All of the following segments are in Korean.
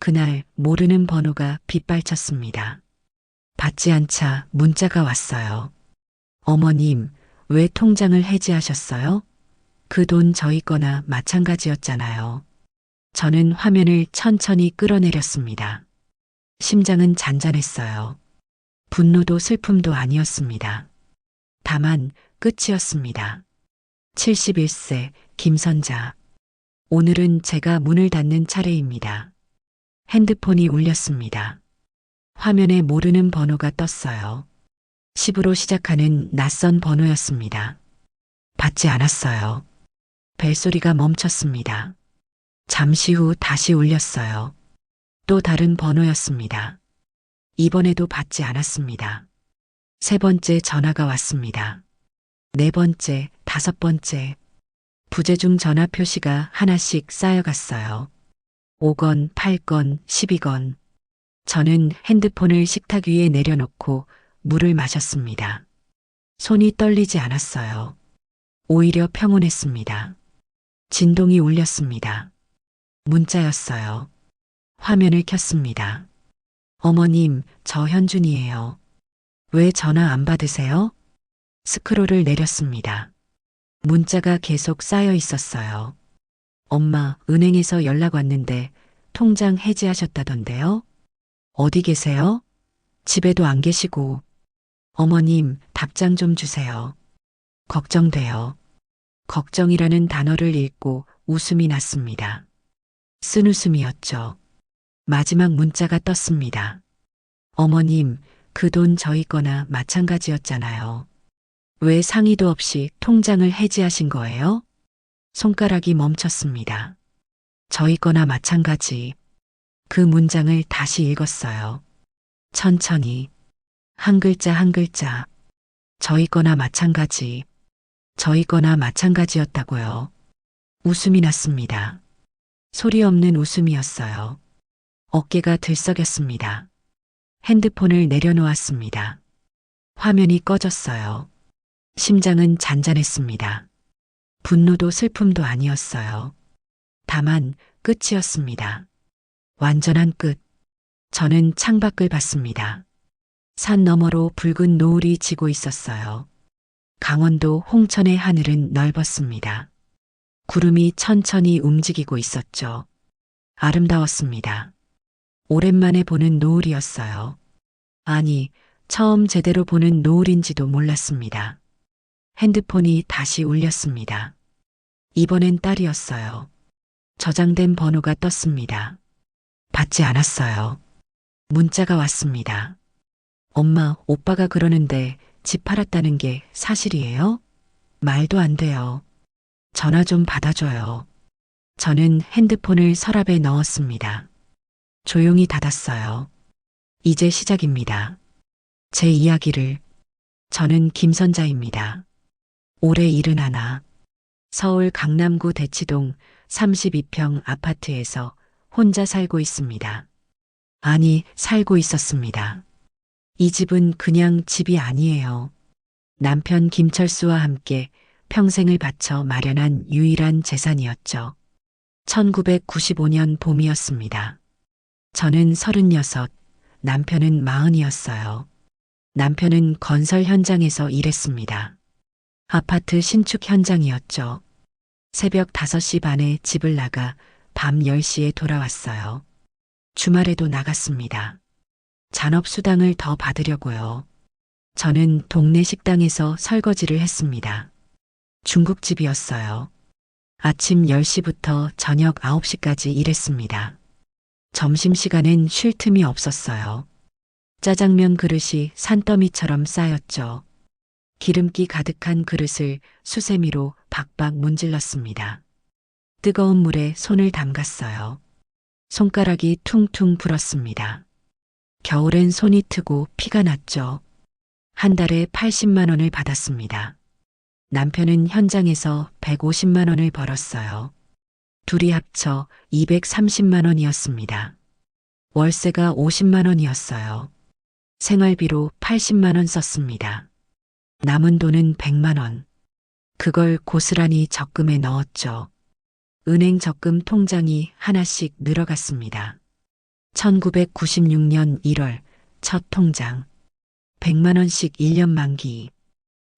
그날 모르는 번호가 빗발쳤습니다. 받지 않자 문자가 왔어요. 어머님, 왜 통장을 해지하셨어요? 그 돈 저희 거나 마찬가지였잖아요. 저는 화면을 천천히 끌어내렸습니다. 심장은 잔잔했어요. 분노도 슬픔도 아니었습니다. 다만 끝이었습니다. 71세 김선자. 오늘은 제가 문을 닫는 차례입니다. 핸드폰이 울렸습니다. 화면에 모르는 번호가 떴어요. 10으로 시작하는 낯선 번호였습니다. 받지 않았어요. 벨소리가 멈췄습니다. 잠시 후 다시 울렸어요. 또 다른 번호였습니다. 이번에도 받지 않았습니다. 세 번째 전화가 왔습니다. 네 번째, 다섯 번째. 부재중 전화 표시가 하나씩 쌓여갔어요. 5건, 8건, 12건. 저는 핸드폰을 식탁 위에 내려놓고 물을 마셨습니다. 손이 떨리지 않았어요. 오히려 평온했습니다. 진동이 울렸습니다. 문자였어요. 화면을 켰습니다. 어머님, 저 현준이에요. 왜 전화 안 받으세요? 스크롤을 내렸습니다. 문자가 계속 쌓여 있었어요. 엄마, 은행에서 연락 왔는데 통장 해지하셨다던데요? 어디 계세요? 집에도 안 계시고. 어머님, 답장 좀 주세요. 걱정돼요. 걱정이라는 단어를 읽고 웃음이 났습니다. 쓴 웃음이었죠. 마지막 문자가 떴습니다. 어머님, 그 돈 저희 거나 마찬가지였잖아요. 왜 상의도 없이 통장을 해지하신 거예요? 손가락이 멈췄습니다. 저희 거나 마찬가지. 그 문장을 다시 읽었어요. 천천히. 한 글자 한 글자. 저희 거나 마찬가지. 저희 거나 마찬가지였다고요. 웃음이 났습니다. 소리 없는 웃음이었어요. 어깨가 들썩였습니다. 핸드폰을 내려놓았습니다. 화면이 꺼졌어요. 심장은 잔잔했습니다. 분노도 슬픔도 아니었어요. 다만 끝이었습니다. 완전한 끝. 저는 창밖을 봤습니다. 산 너머로 붉은 노을이 지고 있었어요. 강원도 홍천의 하늘은 넓었습니다. 구름이 천천히 움직이고 있었죠. 아름다웠습니다. 오랜만에 보는 노을이었어요. 아니, 처음 제대로 보는 노을인지도 몰랐습니다. 핸드폰이 다시 울렸습니다. 이번엔 딸이었어요. 저장된 번호가 떴습니다. 받지 않았어요. 문자가 왔습니다. 엄마, 오빠가 그러는데 집 팔았다는 게 사실이에요? 말도 안 돼요. 전화 좀 받아줘요. 저는 핸드폰을 서랍에 넣었습니다. 조용히 닫았어요. 이제 시작입니다. 제 이야기를. 저는 김선자입니다. 올해 71. 서울 강남구 대치동 32평 아파트에서 혼자 살고 있습니다. 아니, 살고 있었습니다. 이 집은 그냥 집이 아니에요. 남편 김철수와 함께 평생을 바쳐 마련한 유일한 재산이었죠. 1995년 봄이었습니다. 저는 36, 남편은 40이었어요. 남편은 건설 현장에서 일했습니다. 아파트 신축 현장이었죠. 새벽 5시 반에 집을 나가 밤 10시에 돌아왔어요. 주말에도 나갔습니다. 잔업수당을 더 받으려고요. 저는 동네 식당에서 설거지를 했습니다. 중국집이었어요. 아침 10시부터 저녁 9시까지 일했습니다. 점심시간엔 쉴 틈이 없었어요. 짜장면 그릇이 산더미처럼 쌓였죠. 기름기 가득한 그릇을 수세미로 박박 문질렀습니다. 뜨거운 물에 손을 담갔어요. 손가락이 퉁퉁 불었습니다. 겨울엔 손이 트고 피가 났죠. 한 달에 80만 원을 받았습니다. 남편은 현장에서 150만 원을 벌었어요. 둘이 합쳐 230만 원이었습니다. 월세가 50만 원이었어요. 생활비로 80만 원 썼습니다. 남은 돈은 100만 원. 그걸 고스란히 적금에 넣었죠. 은행 적금 통장이 하나씩 늘어갔습니다. 1996년 1월 첫 통장. 100만 원씩 1년 만기.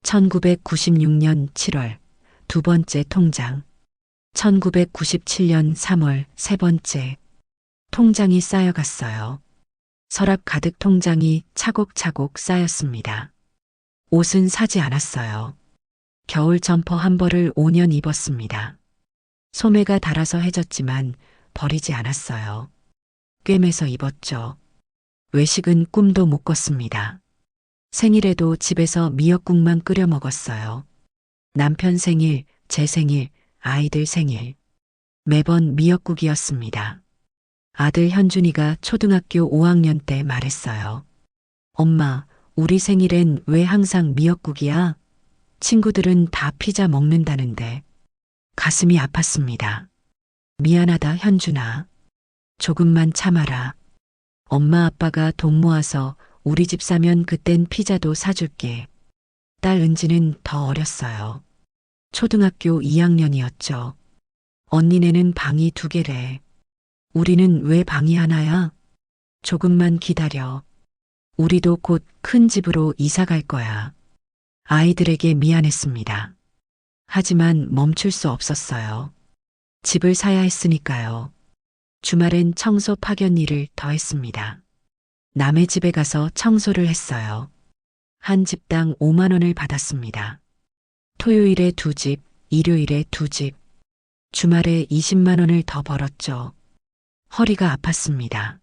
1996년 7월 두 번째 통장. 1997년 3월 세 번째. 통장이 쌓여갔어요. 서랍 가득 통장이 차곡차곡 쌓였습니다. 옷은 사지 않았어요. 겨울 점퍼 한 벌을 5년 입었습니다. 소매가 닳아서 해졌지만 버리지 않았어요. 꿰매서 입었죠. 외식은 꿈도 못 꿨습니다. 생일에도 집에서 미역국만 끓여 먹었어요. 남편 생일, 제 생일, 아이들 생일. 매번 미역국이었습니다. 아들 현준이가 초등학교 5학년 때 말했어요. 엄마, 우리 생일엔 왜 항상 미역국이야? 친구들은 다 피자 먹는다는데. 가슴이 아팠습니다. 미안하다, 현준아. 조금만 참아라. 엄마 아빠가 돈 모아서 우리 집 사면 그땐 피자도 사줄게. 딸 은지는 더 어렸어요. 초등학교 2학년이었죠. 언니네는 방이 2개래. 우리는 왜 방이 하나야? 조금만 기다려. 우리도 곧 큰 집으로 이사 갈 거야. 아이들에게 미안했습니다. 하지만 멈출 수 없었어요. 집을 사야 했으니까요. 주말엔 청소 파견 일을 더 했습니다. 남의 집에 가서 청소를 했어요. 한 집당 5만 원을 받았습니다. 토요일에 2집, 일요일에 2집. 주말에 20만 원을 더 벌었죠. 허리가 아팠습니다.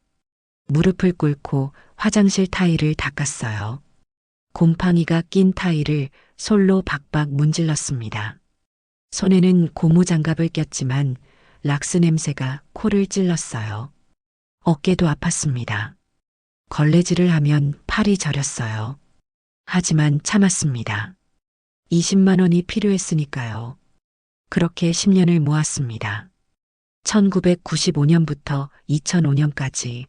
무릎을 꿇고 화장실 타일을 닦았어요. 곰팡이가 낀 타일을 솔로 박박 문질렀습니다. 손에는 고무장갑을 꼈지만 락스 냄새가 코를 찔렀어요. 어깨도 아팠습니다. 걸레질을 하면 팔이 저렸어요. 하지만 참았습니다. 20만 원이 필요했으니까요. 그렇게 10년을 모았습니다. 1995년부터 2005년까지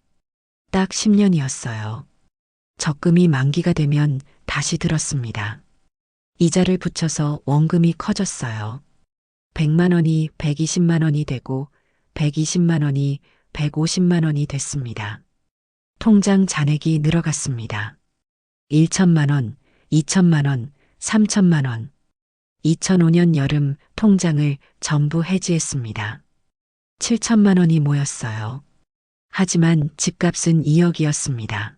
딱 10년이었어요. 적금이 만기가 되면 다시 들었습니다. 이자를 붙여서 원금이 커졌어요. 100만 원이 120만 원이 되고 120만 원이 150만 원이 됐습니다. 통장 잔액이 늘어갔습니다. 1천만 원, 2천만 원, 3천만 원. 2005년 여름 통장을 전부 해지했습니다. 7천만 원이 모였어요. 하지만 집값은 2억이었습니다.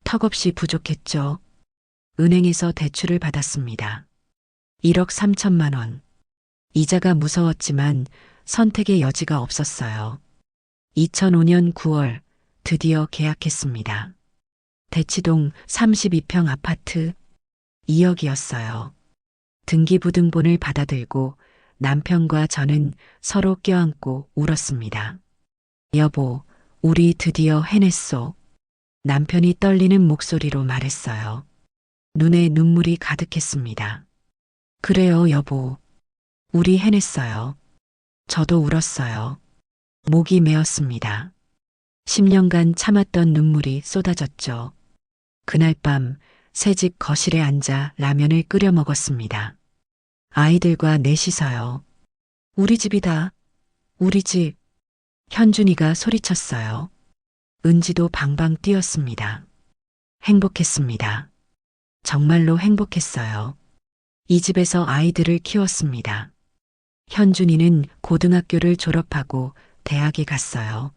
턱없이 부족했죠. 은행에서 대출을 받았습니다. 1억 3천만 원. 이자가 무서웠지만 선택의 여지가 없었어요. 2005년 9월 드디어 계약했습니다. 대치동 32평 아파트 2억이었어요. 등기부등본을 받아들고 남편과 저는 서로 껴안고 울었습니다. 여보, 우리 드디어 해냈소. 남편이 떨리는 목소리로 말했어요. 눈에 눈물이 가득했습니다. 그래요, 여보. 우리 해냈어요. 저도 울었어요. 목이 메었습니다. 10년간 참았던 눈물이 쏟아졌죠. 그날 밤 새집 거실에 앉아 라면을 끓여 먹었습니다. 아이들과 넷이서요. 우리 집이다. 우리 집. 현준이가 소리쳤어요. 은지도 방방 뛰었습니다. 행복했습니다. 정말로 행복했어요. 이 집에서 아이들을 키웠습니다. 현준이는 고등학교를 졸업하고 대학에 갔어요.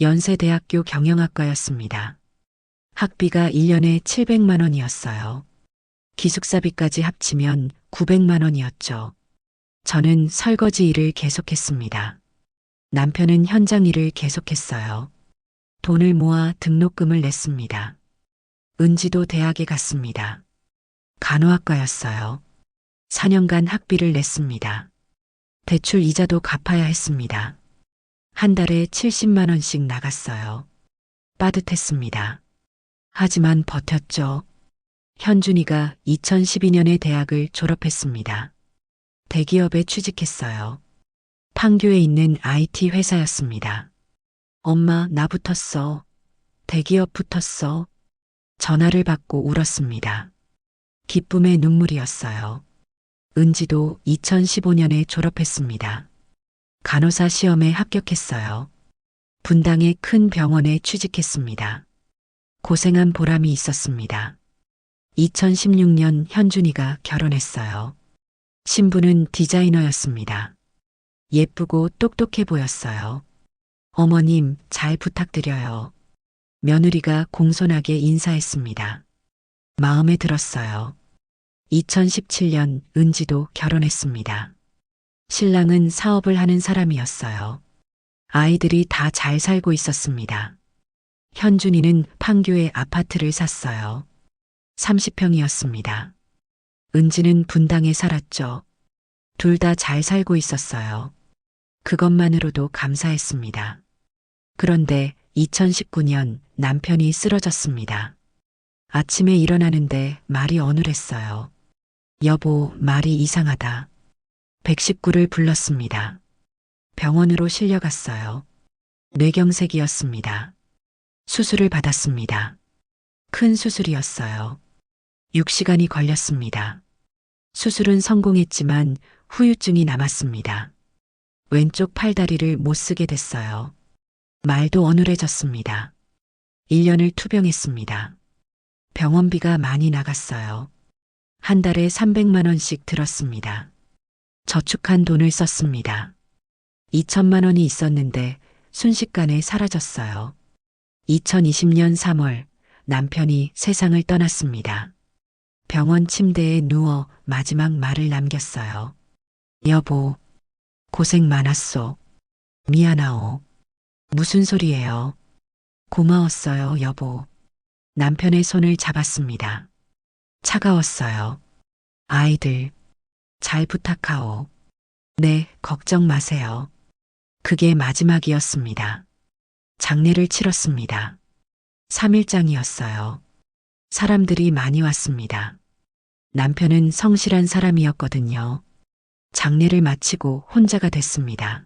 연세대학교 경영학과였습니다. 학비가 1년에 700만 원이었어요. 기숙사비까지 합치면 900만 원이었죠. 저는 설거지 일을 계속했습니다. 남편은 현장 일을 계속했어요. 돈을 모아 등록금을 냈습니다. 은지도 대학에 갔습니다. 간호학과였어요. 4년간 학비를 냈습니다. 대출 이자도 갚아야 했습니다. 한 달에 70만 원씩 나갔어요. 빠듯했습니다. 하지만 버텼죠. 현준이가 2012년에 대학을 졸업했습니다. 대기업에 취직했어요. 판교에 있는 IT 회사였습니다. 엄마, 나 붙었어. 대기업 붙었어. 전화를 받고 울었습니다. 기쁨의 눈물이었어요. 은지도 2015년에 졸업했습니다. 간호사 시험에 합격했어요. 분당의 큰 병원에 취직했습니다. 고생한 보람이 있었습니다. 2016년 현준이가 결혼했어요. 신부는 디자이너였습니다. 예쁘고 똑똑해 보였어요. 어머님, 잘 부탁드려요. 며느리가 공손하게 인사했습니다. 마음에 들었어요. 2017년 은지도 결혼했습니다. 신랑은 사업을 하는 사람이었어요. 아이들이 다 잘 살고 있었습니다. 현준이는 판교에 아파트를 샀어요. 30평이었습니다. 은지는 분당에 살았죠. 둘 다 잘 살고 있었어요. 그것만으로도 감사했습니다. 그런데 2019년 남편이 쓰러졌습니다. 아침에 일어나는데 말이 어눌했어요. 여보, 말이 이상하다. 119를 불렀습니다. 병원으로 실려갔어요. 뇌경색이었습니다. 수술을 받았습니다. 큰 수술이었어요. 6시간이 걸렸습니다. 수술은 성공했지만 후유증이 남았습니다. 왼쪽 팔다리를 못 쓰게 됐어요. 말도 어눌해졌습니다. 1년을 투병했습니다. 병원비가 많이 나갔어요. 한 달에 300만 원씩 들었습니다. 저축한 돈을 썼습니다. 2천만 원이 있었는데 순식간에 사라졌어요. 2020년 3월 남편이 세상을 떠났습니다. 병원 침대에 누워 마지막 말을 남겼어요. 여보, 고생 많았소. 미안하오. 무슨 소리예요? 고마웠어요, 여보. 남편의 손을 잡았습니다. 차가웠어요. 아이들, 잘 부탁하오. 네, 걱정 마세요. 그게 마지막이었습니다. 장례를 치렀습니다. 3일장이었어요. 사람들이 많이 왔습니다. 남편은 성실한 사람이었거든요. 장례를 마치고 혼자가 됐습니다.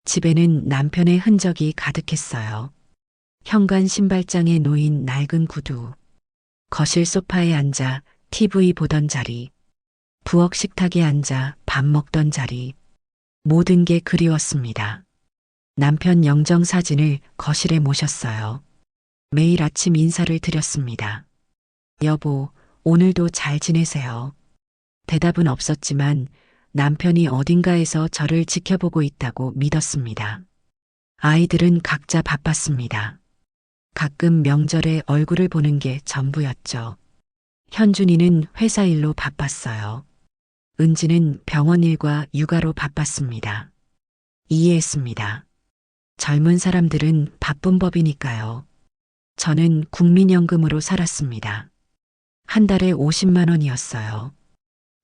집에는 남편의 흔적이 가득했어요. 현관 신발장에 놓인 낡은 구두, 거실 소파에 앉아 TV 보던 자리, 부엌 식탁에 앉아 밥 먹던 자리, 모든 게 그리웠습니다. 남편 영정 사진을 거실에 모셨어요. 매일 아침 인사를 드렸습니다. 여보, 오늘도 잘 지내세요. 대답은 없었지만 남편이 어딘가에서 저를 지켜보고 있다고 믿었습니다. 아이들은 각자 바빴습니다. 가끔 명절에 얼굴을 보는 게 전부였죠. 현준이는 회사 일로 바빴어요. 은지는 병원 일과 육아로 바빴습니다. 이해했습니다. 젊은 사람들은 바쁜 법이니까요. 저는 국민연금으로 살았습니다. 한 달에 50만 원이었어요.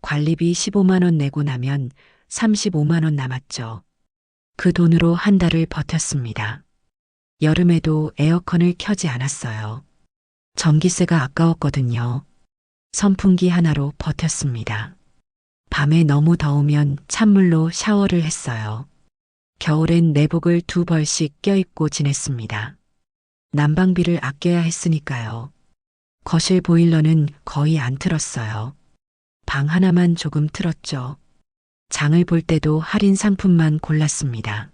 관리비 15만 원 내고 나면 35만 원 남았죠. 그 돈으로 한 달을 버텼습니다. 여름에도 에어컨을 켜지 않았어요. 전기세가 아까웠거든요. 선풍기 하나로 버텼습니다. 밤에 너무 더우면 찬물로 샤워를 했어요. 겨울엔 내복을 2벌씩 껴입고 지냈습니다. 난방비를 아껴야 했으니까요. 거실 보일러는 거의 안 틀었어요. 방 하나만 조금 틀었죠. 장을 볼 때도 할인 상품만 골랐습니다.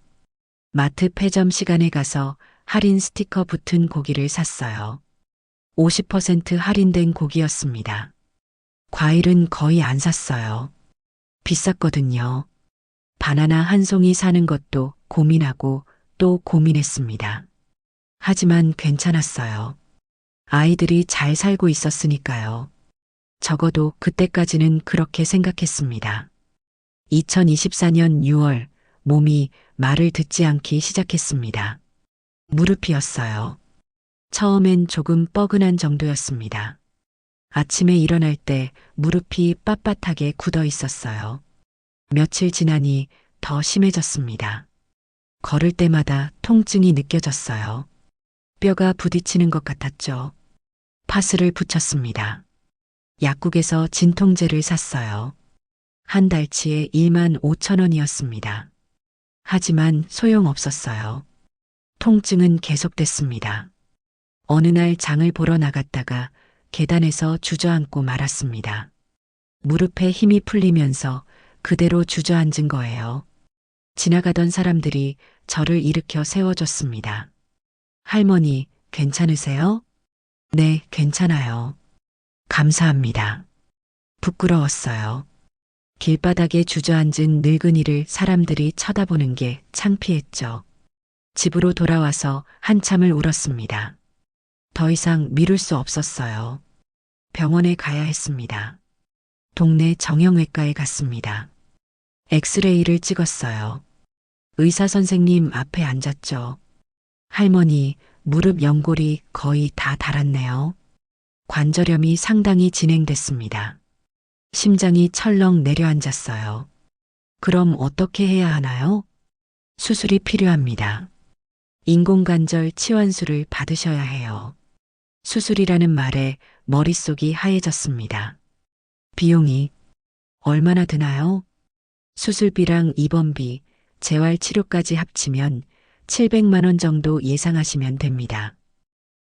마트 폐점 시간에 가서 할인 스티커 붙은 고기를 샀어요. 50% 할인된 고기였습니다. 과일은 거의 안 샀어요. 비쌌거든요. 바나나 한 송이 사는 것도 고민하고 또 고민했습니다. 하지만 괜찮았어요. 아이들이 잘 살고 있었으니까요. 적어도 그때까지는 그렇게 생각했습니다. 2024년 6월 몸이 말을 듣지 않기 시작했습니다. 무릎이었어요. 처음엔 조금 뻐근한 정도였습니다. 아침에 일어날 때 무릎이 빳빳하게 굳어 있었어요. 며칠 지나니 더 심해졌습니다. 걸을 때마다 통증이 느껴졌어요. 뼈가 부딪히는 것 같았죠. 파스를 붙였습니다. 약국에서 진통제를 샀어요. 한 달치에 1만 5천 원이었습니다. 하지만 소용없었어요. 통증은 계속됐습니다. 어느 날 장을 보러 나갔다가 계단에서 주저앉고 말았습니다. 무릎에 힘이 풀리면서 그대로 주저앉은 거예요. 지나가던 사람들이 저를 일으켜 세워줬습니다. 할머니, 괜찮으세요? 네, 괜찮아요. 감사합니다. 부끄러웠어요. 길바닥에 주저앉은 늙은이를 사람들이 쳐다보는 게 창피했죠. 집으로 돌아와서 한참을 울었습니다. 더 이상 미룰 수 없었어요. 병원에 가야 했습니다. 동네 정형외과에 갔습니다. 엑스레이를 찍었어요. 의사 선생님 앞에 앉았죠. 할머니, 무릎 연골이 거의 다 닳았네요. 관절염이 상당히 진행됐습니다. 심장이 철렁 내려앉았어요. 그럼 어떻게 해야 하나요? 수술이 필요합니다. 인공관절 치환술을 받으셔야 해요. 수술이라는 말에 머릿속이 하얘졌습니다. 비용이 얼마나 드나요? 수술비랑 입원비, 재활치료까지 합치면 700만 원 정도 예상하시면 됩니다.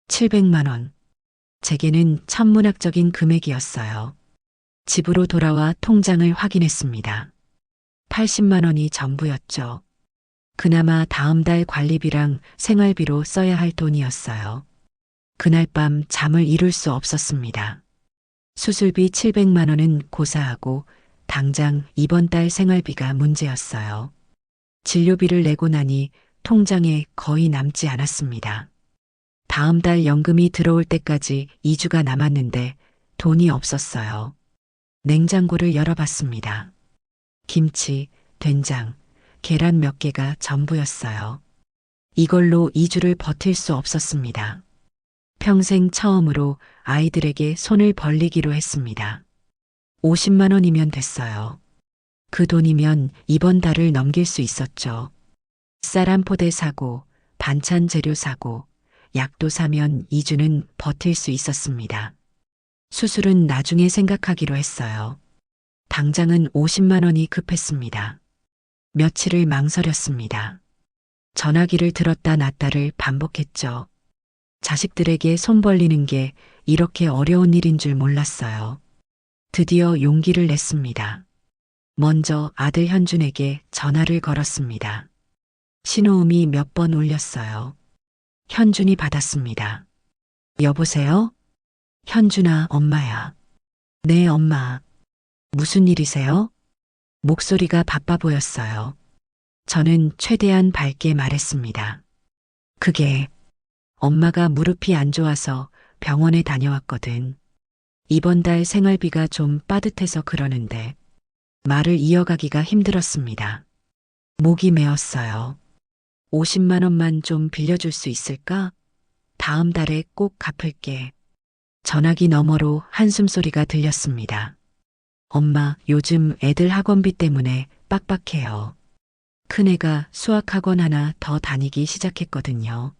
700만 원. 제게는 천문학적인 금액이었어요. 집으로 돌아와 통장을 확인했습니다. 80만 원이 전부였죠. 그나마 다음 달 관리비랑 생활비로 써야 할 돈이었어요. 그날 밤 잠을 이룰 수 없었습니다. 수술비 700만 원은 고사하고 당장 이번 달 생활비가 문제였어요. 진료비를 내고 나니 통장에 거의 남지 않았습니다. 다음 달 연금이 들어올 때까지 2주가 남았는데 돈이 없었어요. 냉장고를 열어봤습니다. 김치, 된장, 계란 몇 개가 전부였어요. 이걸로 2주를 버틸 수 없었습니다. 평생 처음으로 아이들에게 손을 벌리기로 했습니다. 50만 원이면 됐어요. 그 돈이면 이번 달을 넘길 수 있었죠. 쌀 한 포대 사고, 반찬 재료 사고, 약도 사면 2주는 버틸 수 있었습니다. 수술은 나중에 생각하기로 했어요. 당장은 50만 원이 급했습니다. 며칠을 망설였습니다. 전화기를 들었다 놨다를 반복했죠. 자식들에게 손 벌리는 게 이렇게 어려운 일인 줄 몰랐어요. 드디어 용기를 냈습니다. 먼저 아들 현준에게 전화를 걸었습니다. 신호음이 몇 번 울렸어요. 현준이 받았습니다. 여보세요? 현준아, 엄마야. 네, 엄마. 무슨 일이세요? 목소리가 바빠 보였어요. 저는 최대한 밝게 말했습니다. 그게 엄마가 무릎이 안 좋아서 병원에 다녀왔거든. 이번 달 생활비가 좀 빠듯해서 그러는데 말을 이어가기가 힘들었습니다. 목이 메었어요. 50만 원만 좀 빌려줄 수 있을까? 다음 달에 꼭 갚을게. 전화기 너머로 한숨소리가 들렸습니다. 엄마, 요즘 애들 학원비 때문에 빡빡해요. 큰애가 수학학원 하나 더 다니기 시작했거든요.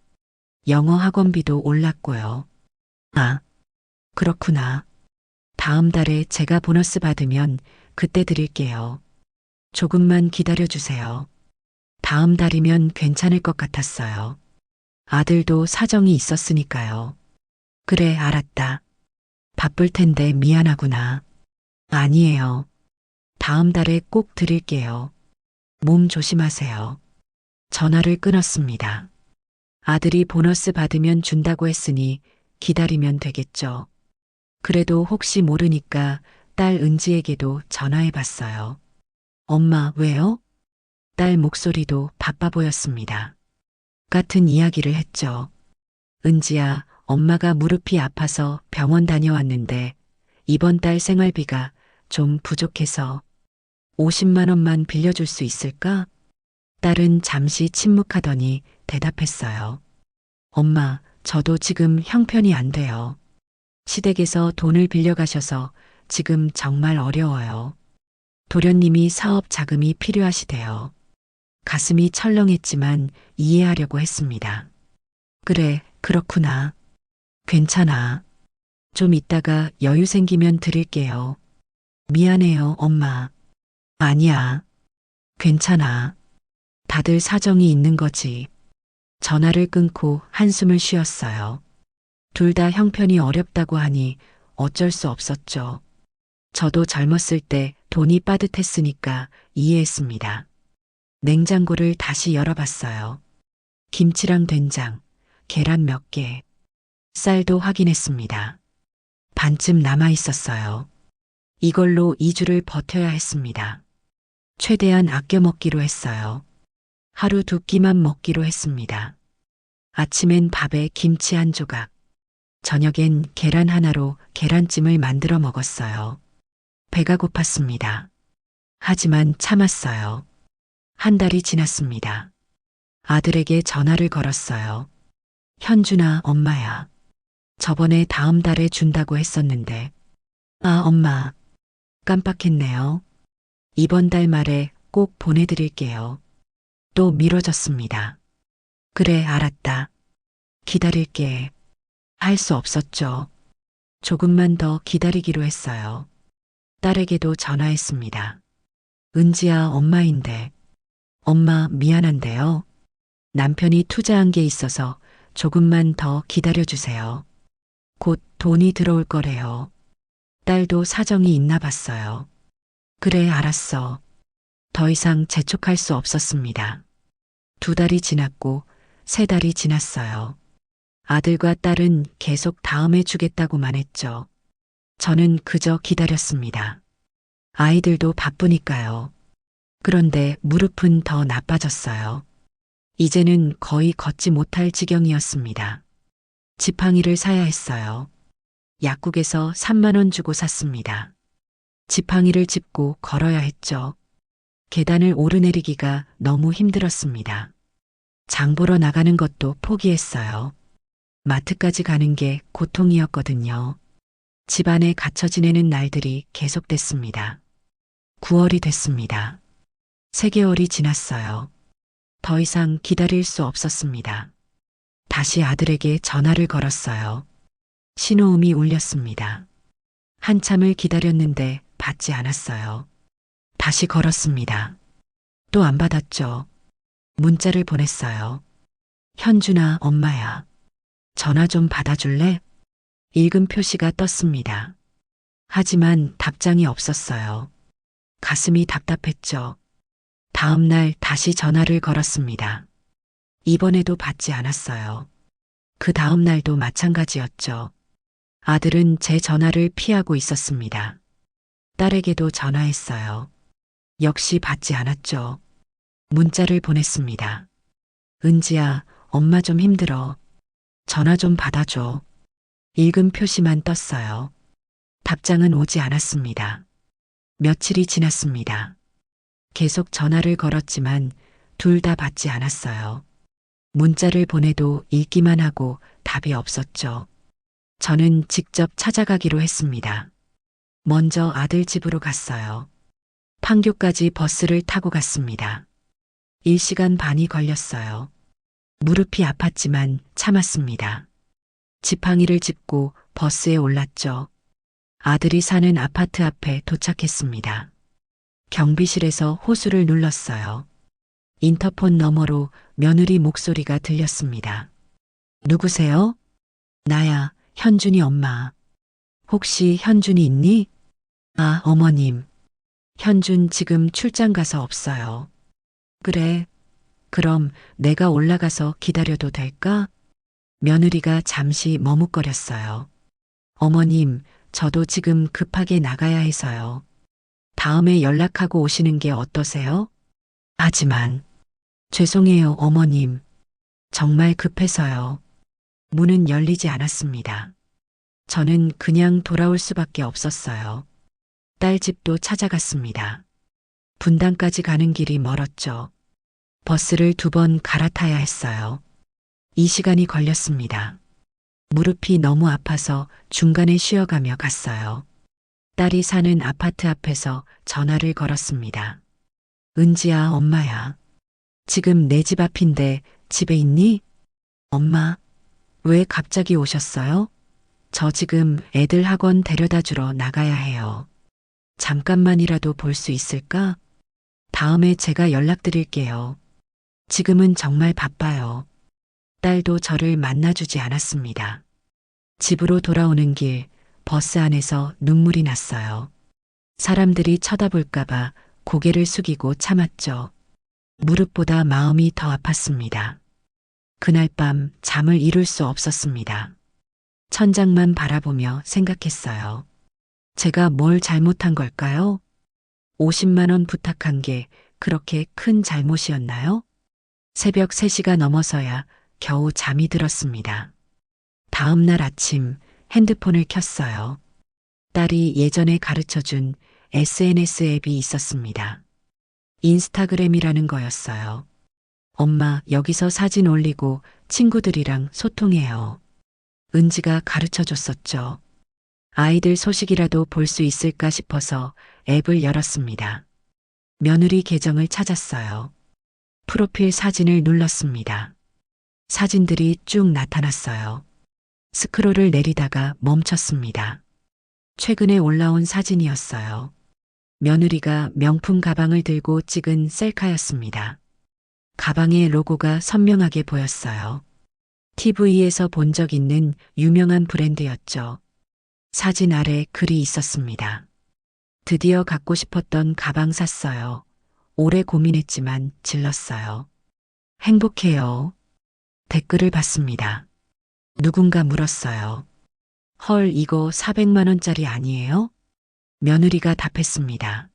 영어 학원비도 올랐고요. 아, 그렇구나. 다음 달에 제가 보너스 받으면 그때 드릴게요. 조금만 기다려주세요. 다음 달이면 괜찮을 것 같았어요. 아들도 사정이 있었으니까요. 그래, 알았다. 바쁠 텐데 미안하구나. 아니에요. 다음 달에 꼭 드릴게요. 몸 조심하세요. 전화를 끊었습니다. 아들이 보너스 받으면 준다고 했으니 기다리면 되겠죠. 그래도 혹시 모르니까 딸 은지에게도 전화해 봤어요. 엄마, 왜요? 딸 목소리도 바빠 보였습니다. 같은 이야기를 했죠. 은지야, 엄마가 무릎이 아파서 병원 다녀왔는데 이번 달 생활비가 좀 부족해서 50만 원만 빌려줄 수 있을까? 딸은 잠시 침묵하더니 대답했어요. 엄마, 저도 지금 형편이 안 돼요. 시댁에서 돈을 빌려가셔서 지금 정말 어려워요. 도련님이 사업 자금이 필요하시대요. 가슴이 철렁했지만 이해하려고 했습니다. 그래, 그렇구나. 괜찮아. 좀 이따가 여유 생기면 드릴게요. 미안해요, 엄마. 아니야. 괜찮아. 다들 사정이 있는 거지. 전화를 끊고 한숨을 쉬었어요. 둘 다 형편이 어렵다고 하니 어쩔 수 없었죠. 저도 젊었을 때 돈이 빠듯했으니까 이해했습니다. 냉장고를 다시 열어봤어요. 김치랑 된장, 계란 몇 개, 쌀도 확인했습니다. 반쯤 남아 있었어요. 이걸로 2주를 버텨야 했습니다. 최대한 아껴 먹기로 했어요. 하루 2끼만 먹기로 했습니다. 아침엔 밥에 김치 한 조각, 저녁엔 계란 하나로 계란찜을 만들어 먹었어요. 배가 고팠습니다. 하지만 참았어요. 한 달이 지났습니다. 아들에게 전화를 걸었어요. 현준아, 엄마야. 저번에 다음 달에 준다고 했었는데. 아, 엄마. 깜빡했네요. 이번 달 말에 꼭 보내드릴게요. 또 미뤄졌습니다. 그래, 알았다. 기다릴게. 할 수 없었죠. 조금만 더 기다리기로 했어요. 딸에게도 전화했습니다. 은지야, 엄마인데. 엄마, 미안한데요. 남편이 투자한 게 있어서 조금만 더 기다려주세요. 곧 돈이 들어올 거래요. 딸도 사정이 있나 봤어요. 그래, 알았어. 더 이상 재촉할 수 없었습니다. 2달이 지났고 3달이 지났어요. 아들과 딸은 계속 다음에 주겠다고만 했죠. 저는 그저 기다렸습니다. 아이들도 바쁘니까요. 그런데 무릎은 더 나빠졌어요. 이제는 거의 걷지 못할 지경이었습니다. 지팡이를 사야 했어요. 약국에서 3만 원 주고 샀습니다. 지팡이를 짚고 걸어야 했죠. 계단을 오르내리기가 너무 힘들었습니다. 장 보러 나가는 것도 포기했어요. 마트까지 가는 게 고통이었거든요. 집안에 갇혀 지내는 날들이 계속됐습니다. 9월이 됐습니다. 3개월이 지났어요. 더 이상 기다릴 수 없었습니다. 다시 아들에게 전화를 걸었어요. 신호음이 울렸습니다. 한참을 기다렸는데 받지 않았어요. 다시 걸었습니다. 또 안 받았죠. 문자를 보냈어요. 현준아, 엄마야. 전화 좀 받아줄래? 읽은 표시가 떴습니다. 하지만 답장이 없었어요. 가슴이 답답했죠. 다음 날 다시 전화를 걸었습니다. 이번에도 받지 않았어요. 그 다음 날도 마찬가지였죠. 아들은 제 전화를 피하고 있었습니다. 딸에게도 전화했어요. 역시 받지 않았죠. 문자를 보냈습니다. 은지야, 엄마 좀 힘들어. 전화 좀 받아줘. 읽은 표시만 떴어요. 답장은 오지 않았습니다. 며칠이 지났습니다. 계속 전화를 걸었지만 둘 다 받지 않았어요. 문자를 보내도 읽기만 하고 답이 없었죠. 저는 직접 찾아가기로 했습니다. 먼저 아들 집으로 갔어요. 판교까지 버스를 타고 갔습니다. 1시간 반이 걸렸어요. 무릎이 아팠지만 참았습니다. 지팡이를 짚고 버스에 올랐죠. 아들이 사는 아파트 앞에 도착했습니다. 경비실에서 호수를 눌렀어요. 인터폰 너머로 며느리 목소리가 들렸습니다. 누구세요? 나야, 현준이 엄마. 혹시 현준이 있니? 아, 어머님. 현준 지금 출장 가서 없어요. 그래. 그럼 내가 올라가서 기다려도 될까? 며느리가 잠시 머뭇거렸어요. 어머님, 저도 지금 급하게 나가야 해서요. 다음에 연락하고 오시는 게 어떠세요? 하지만, 죄송해요, 어머님. 정말 급해서요. 문은 열리지 않았습니다. 저는 그냥 돌아올 수밖에 없었어요. 딸 집도 찾아갔습니다. 분당까지 가는 길이 멀었죠. 버스를 2번 갈아타야 했어요. 2시간이 걸렸습니다. 무릎이 너무 아파서 중간에 쉬어가며 갔어요. 딸이 사는 아파트 앞에서 전화를 걸었습니다. 은지야, 엄마야. 지금 내 집 앞인데 집에 있니? 엄마, 왜 갑자기 오셨어요? 저 지금 애들 학원 데려다 주러 나가야 해요. 잠깐만이라도 볼 수 있을까? 다음에 제가 연락드릴게요. 지금은 정말 바빠요. 딸도 저를 만나주지 않았습니다. 집으로 돌아오는 길 버스 안에서 눈물이 났어요. 사람들이 쳐다볼까봐 고개를 숙이고 참았죠. 무릎보다 마음이 더 아팠습니다. 그날 밤 잠을 이룰 수 없었습니다. 천장만 바라보며 생각했어요. 제가 뭘 잘못한 걸까요? 50만 원 부탁한 게 그렇게 큰 잘못이었나요? 새벽 3시가 넘어서야 겨우 잠이 들었습니다. 다음 날 아침 핸드폰을 켰어요. 딸이 예전에 가르쳐준 SNS 앱이 있었습니다. 인스타그램이라는 거였어요. 엄마, 여기서 사진 올리고 친구들이랑 소통해요. 은지가 가르쳐 줬었죠. 아이들 소식이라도 볼 수 있을까 싶어서 앱을 열었습니다. 며느리 계정을 찾았어요. 프로필 사진을 눌렀습니다. 사진들이 쭉 나타났어요. 스크롤을 내리다가 멈췄습니다. 최근에 올라온 사진이었어요. 며느리가 명품 가방을 들고 찍은 셀카였습니다. 가방의 로고가 선명하게 보였어요. TV에서 본 적 있는 유명한 브랜드였죠. 사진 아래 글이 있었습니다. 드디어 갖고 싶었던 가방 샀어요. 오래 고민했지만 질렀어요. 행복해요. 댓글을 봤습니다. 누군가 물었어요. 헐, 이거 400만 원짜리 아니에요? 며느리가 답했습니다.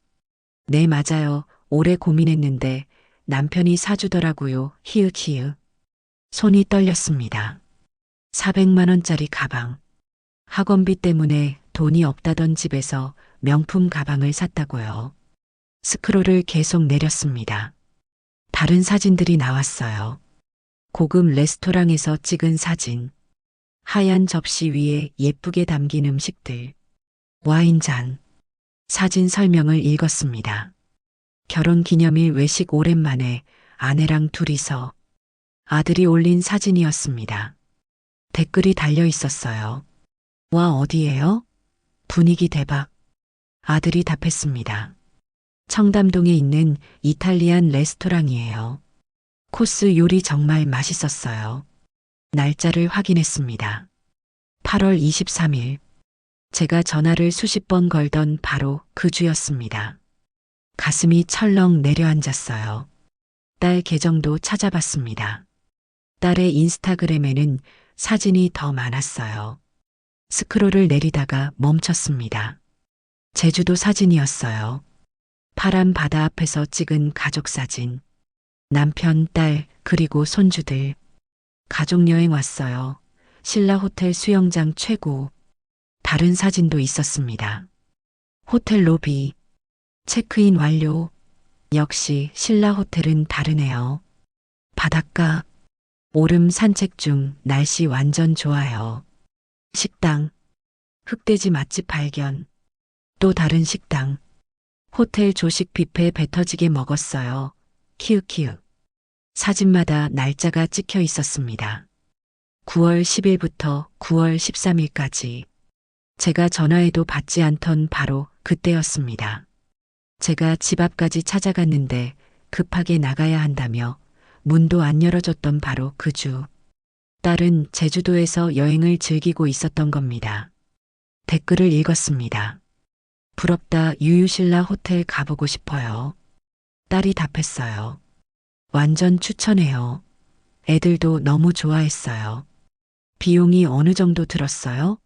네, 맞아요. 오래 고민했는데 남편이 사주더라고요. 히읗히읗. 손이 떨렸습니다. 400만 원짜리 가방. 학원비 때문에 돈이 없다던 집에서 명품 가방을 샀다고요. 스크롤을 계속 내렸습니다. 다른 사진들이 나왔어요. 고급 레스토랑에서 찍은 사진. 하얀 접시 위에 예쁘게 담긴 음식들. 와인잔. 사진 설명을 읽었습니다. 결혼 기념일 외식 오랜만에 아내랑 둘이서. 아들이 올린 사진이었습니다. 댓글이 달려 있었어요. 와, 어디예요? 분위기 대박. 아들이 답했습니다. 청담동에 있는 이탈리안 레스토랑이에요. 코스 요리 정말 맛있었어요. 날짜를 확인했습니다. 8월 23일. 제가 전화를 수십 번 걸던 바로 그 주였습니다. 가슴이 철렁 내려앉았어요. 딸 계정도 찾아봤습니다. 딸의 인스타그램에는 사진이 더 많았어요. 스크롤을 내리다가 멈췄습니다. 제주도 사진이었어요. 파란 바다 앞에서 찍은 가족 사진. 남편, 딸, 그리고 손주들. 가족여행 왔어요. 신라 호텔 수영장 최고. 다른 사진도 있었습니다. 호텔 로비. 체크인 완료. 역시 신라 호텔은 다르네요. 바닷가. 오름 산책 중 날씨 완전 좋아요. 식당. 흑돼지 맛집 발견. 또 다른 식당. 호텔 조식 뷔페 배 터지게 먹었어요. 키읔키읔. 사진마다 날짜가 찍혀 있었습니다. 9월 10일부터 9월 13일까지. 제가 전화해도 받지 않던 바로 그때였습니다. 제가 집 앞까지 찾아갔는데 급하게 나가야 한다며 문도 안 열어줬던 바로 그 주. 딸은 제주도에서 여행을 즐기고 있었던 겁니다. 댓글을 읽었습니다. 부럽다. 유유신라 호텔 가보고 싶어요. 딸이 답했어요. 완전 추천해요. 애들도 너무 좋아했어요. 비용이 어느 정도 들었어요?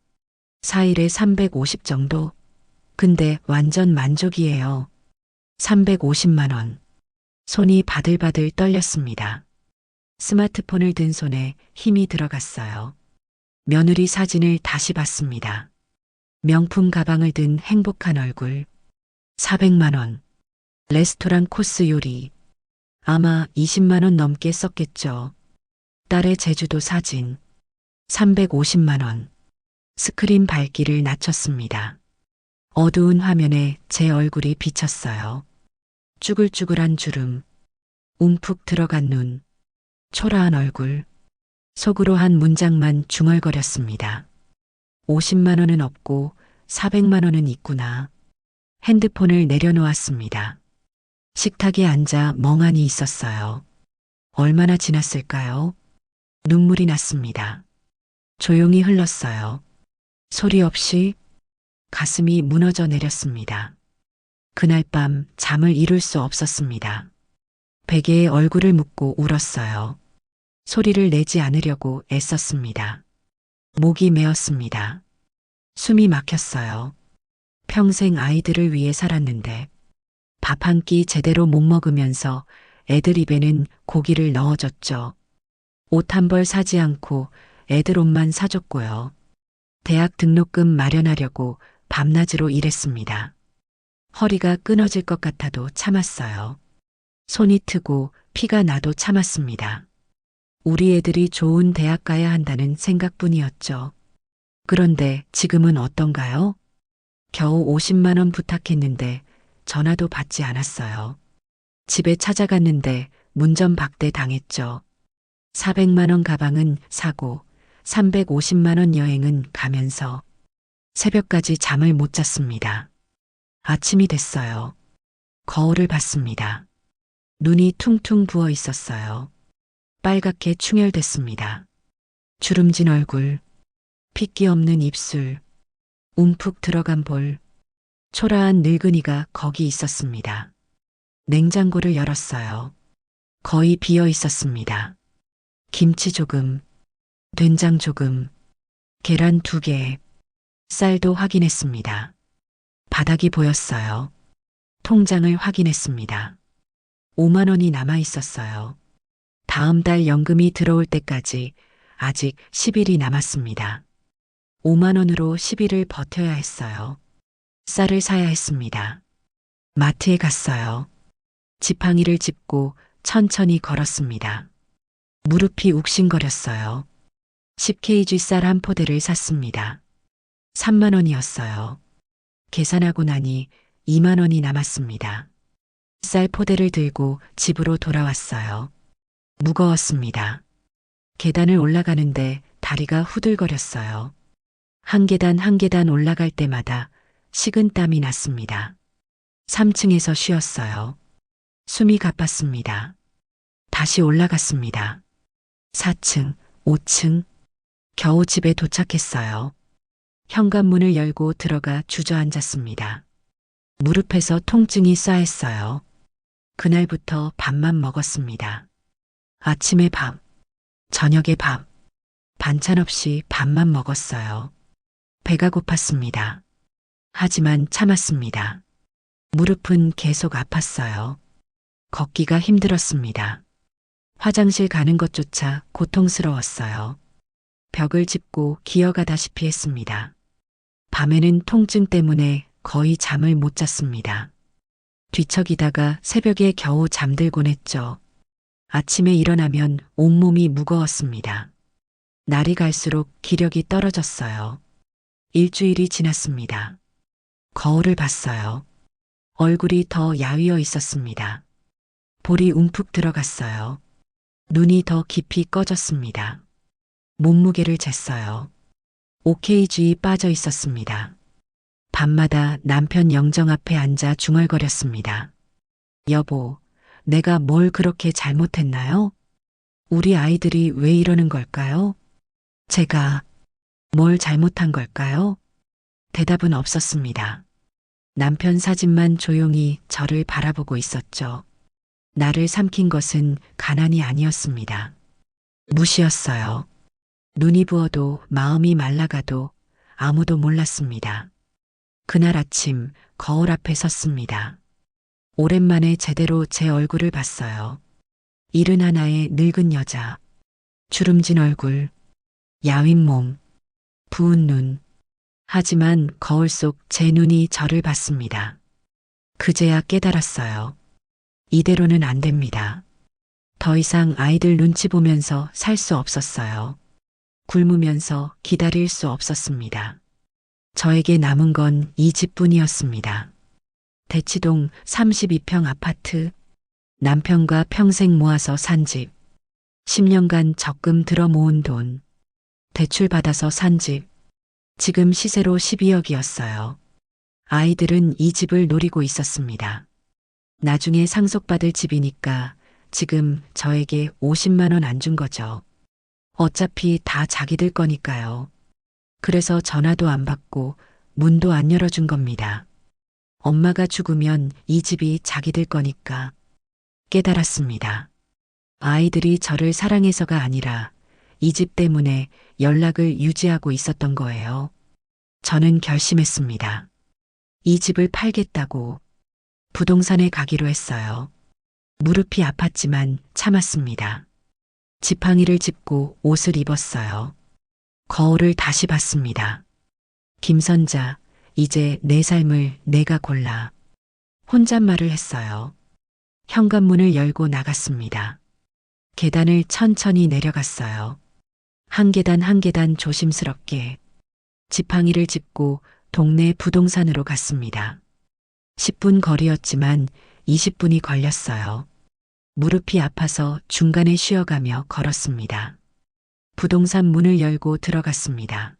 4일에 350 정도? 근데 완전 만족이에요. 350만 원. 손이 바들바들 떨렸습니다. 스마트폰을 든 손에 힘이 들어갔어요. 며느리 사진을 다시 봤습니다. 명품 가방을 든 행복한 얼굴. 400만 원. 레스토랑 코스 요리. 아마 20만 원 넘게 썼겠죠. 딸의 제주도 사진. 350만 원. 스크린 밝기를 낮췄습니다. 어두운 화면에 제 얼굴이 비쳤어요. 쭈글쭈글한 주름. 움푹 들어간 눈. 초라한 얼굴. 속으로 한 문장만 중얼거렸습니다. 50만 원은 없고 400만 원은 있구나. 핸드폰을 내려놓았습니다. 식탁에 앉아 멍하니 있었어요. 얼마나 지났을까요? 눈물이 났습니다. 조용히 흘렀어요. 소리 없이. 가슴이 무너져 내렸습니다. 그날 밤 잠을 이룰 수 없었습니다. 베개에 얼굴을 묻고 울었어요. 소리를 내지 않으려고 애썼습니다. 목이 메었습니다. 숨이 막혔어요. 평생 아이들을 위해 살았는데 밥 한 끼 제대로 못 먹으면서 애들 입에는 고기를 넣어줬죠. 옷 한 벌 사지 않고 애들 옷만 사줬고요. 대학 등록금 마련하려고 밤낮으로 일했습니다. 허리가 끊어질 것 같아도 참았어요. 손이 트고 피가 나도 참았습니다. 우리 애들이 좋은 대학 가야 한다는 생각뿐이었죠. 그런데 지금은 어떤가요? 겨우 50만 원 부탁했는데 전화도 받지 않았어요. 집에 찾아갔는데 문전박대 당했죠. 400만 원 가방은 사고 350만 원 여행은 가면서 새벽까지 잠을 못 잤습니다. 아침이 됐어요. 거울을 봤습니다. 눈이 퉁퉁 부어 있었어요. 빨갛게 충혈됐습니다. 주름진 얼굴, 핏기 없는 입술, 움푹 들어간 볼, 초라한 늙은이가 거기 있었습니다. 냉장고를 열었어요. 거의 비어 있었습니다. 김치 조금, 된장 조금, 계란 2개, 쌀도 확인했습니다. 바닥이 보였어요. 통장을 확인했습니다. 5만 원이 남아 있었어요. 다음 달 연금이 들어올 때까지 아직 10일이 남았습니다. 5만 원으로 10일을 버텨야 했어요. 쌀을 사야 했습니다. 마트에 갔어요. 지팡이를 짚고 천천히 걸었습니다. 무릎이 욱신거렸어요. 10kg 쌀 한 포대를 샀습니다. 3만 원이었어요. 계산하고 나니 2만 원이 남았습니다. 쌀 포대를 들고 집으로 돌아왔어요. 무거웠습니다. 계단을 올라가는데 다리가 후들거렸어요. 한 계단 한 계단 올라갈 때마다 식은땀이 났습니다. 3층에서 쉬었어요. 숨이 가빴습니다. 다시 올라갔습니다. 4층, 5층, 겨우 집에 도착했어요. 현관문을 열고 들어가 주저앉았습니다. 무릎에서 통증이 쌓였어요. 그날부터 밥만 먹었습니다. 아침에 밥, 저녁에 밥, 반찬 없이 밥만 먹었어요. 배가 고팠습니다. 하지만 참았습니다. 무릎은 계속 아팠어요. 걷기가 힘들었습니다. 화장실 가는 것조차 고통스러웠어요. 벽을 짚고 기어가다시피 했습니다. 밤에는 통증 때문에 거의 잠을 못 잤습니다. 뒤척이다가 새벽에 겨우 잠들곤 했죠. 아침에 일어나면 온몸이 무거웠습니다. 날이 갈수록 기력이 떨어졌어요. 일주일이 지났습니다. 거울을 봤어요. 얼굴이 더 야위어 있었습니다. 볼이 움푹 들어갔어요. 눈이 더 깊이 꺼졌습니다. 몸무게를 쟀어요. 5kg 빠져 있었습니다. 밤마다 남편 영정 앞에 앉아 중얼거렸습니다. 여보, 내가 뭘 그렇게 잘못했나요? 우리 아이들이 왜 이러는 걸까요? 제가 뭘 잘못한 걸까요? 대답은 없었습니다. 남편 사진만 조용히 저를 바라보고 있었죠. 나를 삼킨 것은 가난이 아니었습니다. 무시였어요. 눈이 부어도 마음이 말라가도 아무도 몰랐습니다. 그날 아침 거울 앞에 섰습니다. 오랜만에 제대로 제 얼굴을 봤어요. 71의 늙은 여자, 주름진 얼굴, 야윈 몸, 부은 눈. 하지만 거울 속 제 눈이 저를 봤습니다. 그제야 깨달았어요. 이대로는 안 됩니다. 더 이상 아이들 눈치 보면서 살 수 없었어요. 굶으면서 기다릴 수 없었습니다. 저에게 남은 건 이 집뿐이었습니다. 대치동 32평 아파트, 남편과 평생 모아서 산 집, 10년간 적금 들어 모은 돈, 대출 받아서 산 집, 지금 시세로 12억이었어요. 아이들은 이 집을 노리고 있었습니다. 나중에 상속받을 집이니까 지금 저에게 50만 원 안 준 거죠. 어차피 다 자기들 거니까요. 그래서 전화도 안 받고 문도 안 열어준 겁니다. 엄마가 죽으면 이 집이 자기들 거니까. 깨달았습니다. 아이들이 저를 사랑해서가 아니라 이 집 때문에 연락을 유지하고 있었던 거예요. 저는 결심했습니다. 이 집을 팔겠다고 부동산에 가기로 했어요. 무릎이 아팠지만 참았습니다. 지팡이를 짚고 옷을 입었어요. 거울을 다시 봤습니다. 김선자, 이제 내 삶을 내가 골라. 혼잣말을 했어요. 현관문을 열고 나갔습니다. 계단을 천천히 내려갔어요. 한 계단 한 계단 조심스럽게 지팡이를 짚고 동네 부동산으로 갔습니다. 10분 거리였지만 20분이 걸렸어요. 무릎이 아파서 중간에 쉬어가며 걸었습니다. 부동산 문을 열고 들어갔습니다.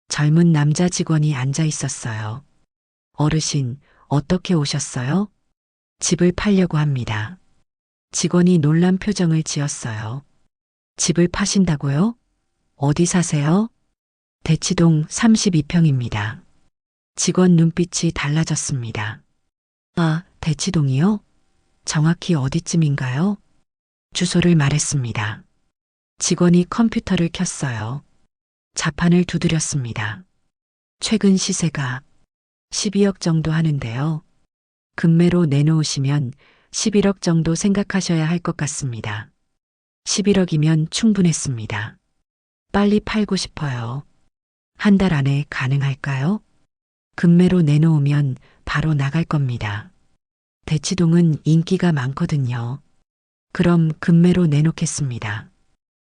젊은 남자 직원이 앉아 있었어요. 어르신, 어떻게 오셨어요? 집을 팔려고 합니다. 직원이 놀란 표정을 지었어요. 집을 파신다고요? 어디 사세요? 대치동 32평입니다. 직원 눈빛이 달라졌습니다. 아, 대치동이요? 정확히 어디쯤인가요? 주소를 말했습니다. 직원이 컴퓨터를 켰어요. 자판을 두드렸습니다. 최근 시세가 12억 정도 하는데요. 금매로 내놓으시면 11억 정도 생각하셔야 할 것 같습니다. 11억이면 충분했습니다. 빨리 팔고 싶어요. 한 달 안에 가능할까요? 금매로 내놓으면 바로 나갈 겁니다. 대치동은 인기가 많거든요. 그럼 금매로 내놓겠습니다.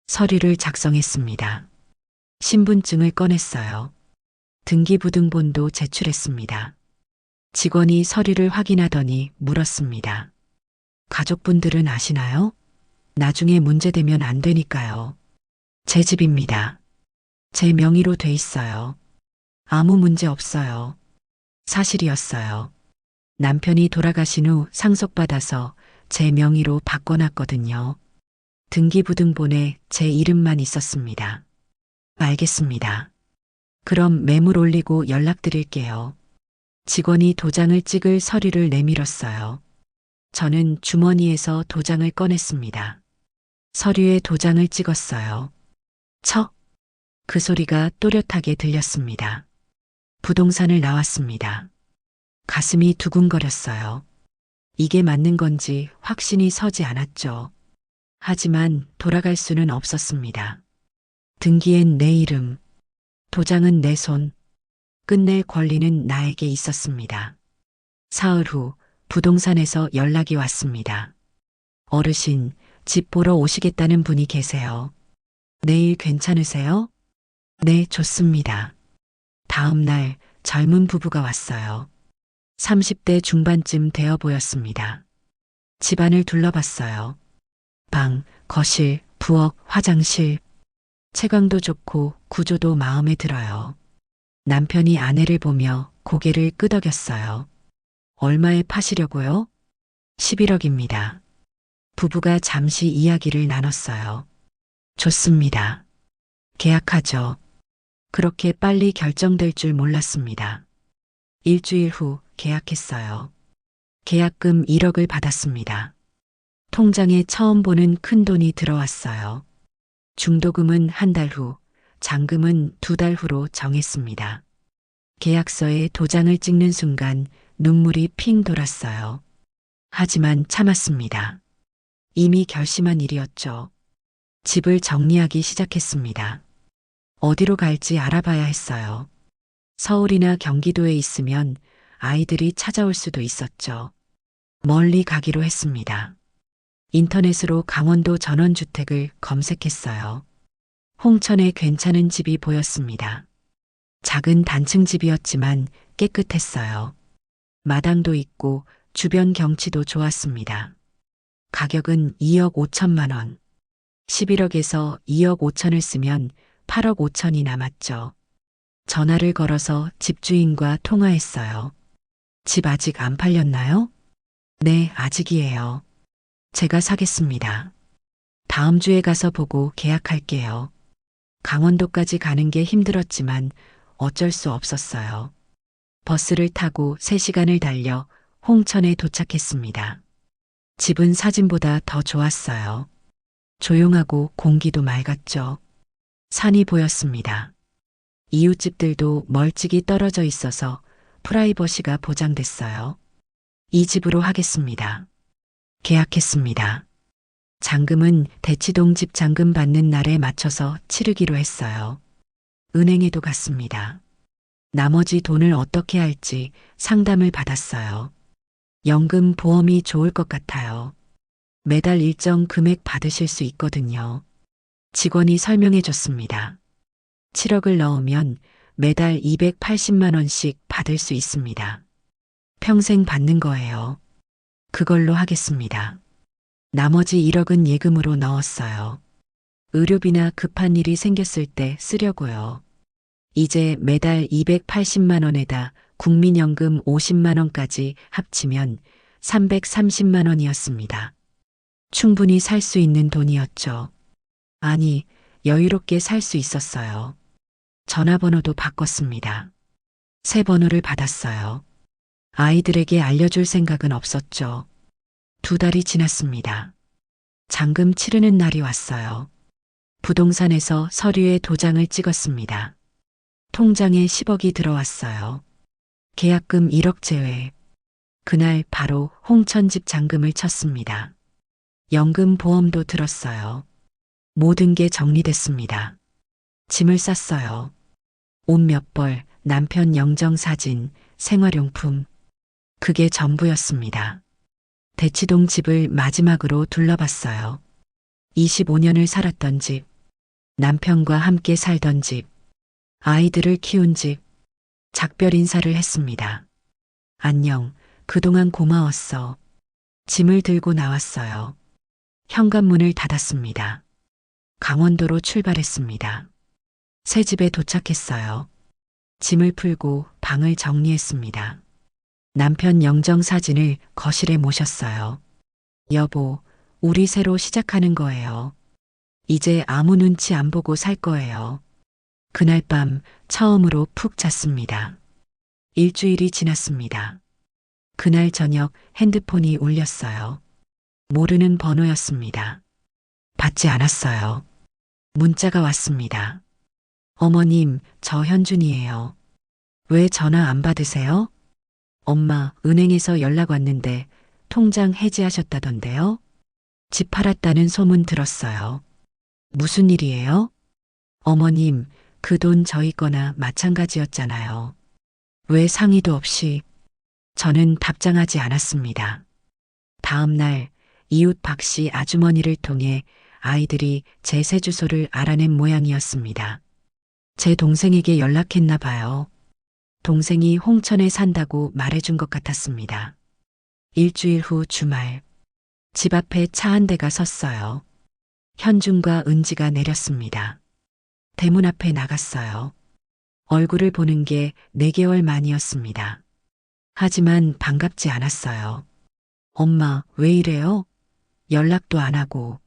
서류를 작성했습니다. 신분증을 꺼냈어요. 등기부등본도 제출했습니다. 직원이 서류를 확인하더니 물었습니다. 가족분들은 아시나요? 나중에 문제되면 안 되니까요. 제 집입니다. 제 명의로 돼 있어요. 아무 문제 없어요. 사실이었어요. 남편이 돌아가신 후 상속받아서 제 명의로 바꿔놨거든요. 등기부등본에 제 이름만 있었습니다. 알겠습니다. 그럼 매물 올리고 연락드릴게요. 직원이 도장을 찍을 서류를 내밀었어요. 저는 주머니에서 도장을 꺼냈습니다. 서류에 도장을 찍었어요. 척! 그 소리가 또렷하게 들렸습니다. 부동산을 나왔습니다. 가슴이 두근거렸어요. 이게 맞는 건지 확신이 서지 않았죠. 하지만 돌아갈 수는 없었습니다. 등기엔 내 이름, 도장은 내 손, 끝낼 권리는 나에게 있었습니다. 사흘 후 부동산에서 연락이 왔습니다. 어르신, 집 보러 오시겠다는 분이 계세요. 내일 괜찮으세요? 네, 좋습니다. 다음 날 젊은 부부가 왔어요. 30대 중반쯤 되어 보였습니다. 집안을 둘러봤어요. 방, 거실, 부엌, 화장실. 채광도 좋고 구조도 마음에 들어요. 남편이 아내를 보며 고개를 끄덕였어요. 얼마에 파시려고요? 11억입니다. 부부가 잠시 이야기를 나눴어요. 좋습니다. 계약하죠. 그렇게 빨리 결정될 줄 몰랐습니다. 일주일 후 계약했어요. 계약금 1억을 받았습니다. 통장에 처음 보는 큰 돈이 들어왔어요. 중도금은 한 달 후, 잔금은 2달 후로 정했습니다. 계약서에 도장을 찍는 순간 눈물이 핑 돌았어요. 하지만 참았습니다. 이미 결심한 일이었죠. 집을 정리하기 시작했습니다. 어디로 갈지 알아봐야 했어요. 서울이나 경기도에 있으면 아이들이 찾아올 수도 있었죠. 멀리 가기로 했습니다. 인터넷으로 강원도 전원주택을 검색했어요. 홍천에 괜찮은 집이 보였습니다. 작은 단층 집이었지만 깨끗했어요. 마당도 있고 주변 경치도 좋았습니다. 가격은 2억 5천만 원. 11억에서 2억 5천을 쓰면 8억 5천이 남았죠. 전화를 걸어서 집주인과 통화했어요. 집 아직 안 팔렸나요? 네, 아직이에요. 제가 사겠습니다. 다음 주에 가서 보고 계약할게요. 강원도까지 가는 게 힘들었지만 어쩔 수 없었어요. 버스를 타고 3시간을 달려 홍천에 도착했습니다. 집은 사진보다 더 좋았어요. 조용하고 공기도 맑았죠. 산이 보였습니다. 이웃집들도 멀찍이 떨어져 있어서 프라이버시가 보장됐어요. 이 집으로 하겠습니다. 계약했습니다. 잔금은 대치동 집 잔금 받는 날에 맞춰서 치르기로 했어요. 은행에도 갔습니다. 나머지 돈을 어떻게 할지 상담을 받았어요. 연금 보험이 좋을 것 같아요. 매달 일정 금액 받으실 수 있거든요. 직원이 설명해 줬습니다. 7억을 넣으면 매달 280만 원씩 받을 수 있습니다. 평생 받는 거예요. 그걸로 하겠습니다. 나머지 1억은 예금으로 넣었어요. 의료비나 급한 일이 생겼을 때 쓰려고요. 이제 매달 280만 원에다 국민연금 50만 원까지 합치면 330만 원이었습니다. 충분히 살 수 있는 돈이었죠. 아니, 여유롭게 살 수 있었어요. 전화번호도 바꿨습니다. 새 번호를 받았어요. 아이들에게 알려줄 생각은 없었죠. 2달이 지났습니다. 잔금 치르는 날이 왔어요. 부동산에서 서류에 도장을 찍었습니다. 통장에 10억이 들어왔어요. 계약금 1억 제외. 그날 바로 홍천집 잔금을 쳤습니다. 연금 보험도 들었어요. 모든 게 정리됐습니다. 짐을 쌌어요. 옷 몇 벌, 남편 영정사진, 생활용품. 그게 전부였습니다. 대치동 집을 마지막으로 둘러봤어요. 25년을 살았던 집, 남편과 함께 살던 집, 아이들을 키운 집, 작별 인사를 했습니다. 안녕, 그동안 고마웠어. 짐을 들고 나왔어요. 현관문을 닫았습니다. 강원도로 출발했습니다. 새 집에 도착했어요. 짐을 풀고 방을 정리했습니다. 남편 영정 사진을 거실에 모셨어요. 여보, 우리 새로 시작하는 거예요. 이제 아무 눈치 안 보고 살 거예요. 그날 밤 처음으로 푹 잤습니다. 일주일이 지났습니다. 그날 저녁 핸드폰이 울렸어요. 모르는 번호였습니다. 받지 않았어요. 문자가 왔습니다. 어머님, 저 현준이에요. 왜 전화 안 받으세요? 엄마, 은행에서 연락 왔는데 통장 해지하셨다던데요? 집 팔았다는 소문 들었어요. 무슨 일이에요? 어머님, 그 돈 저희 거나 마찬가지였잖아요. 왜 상의도 없이? 저는 답장하지 않았습니다. 다음 날 이웃 박 씨 아주머니를 통해 아이들이 제 새 주소를 알아낸 모양이었습니다. 제 동생에게 연락했나 봐요. 동생이 홍천에 산다고 말해준 것 같았습니다. 일주일 후 주말, 집 앞에 차 한 대가 섰어요. 현준과 은지가 내렸습니다. 대문 앞에 나갔어요. 얼굴을 보는 게 4개월 만이었습니다. 하지만 반갑지 않았어요. 엄마, 왜 이래요? 연락도 안 하고.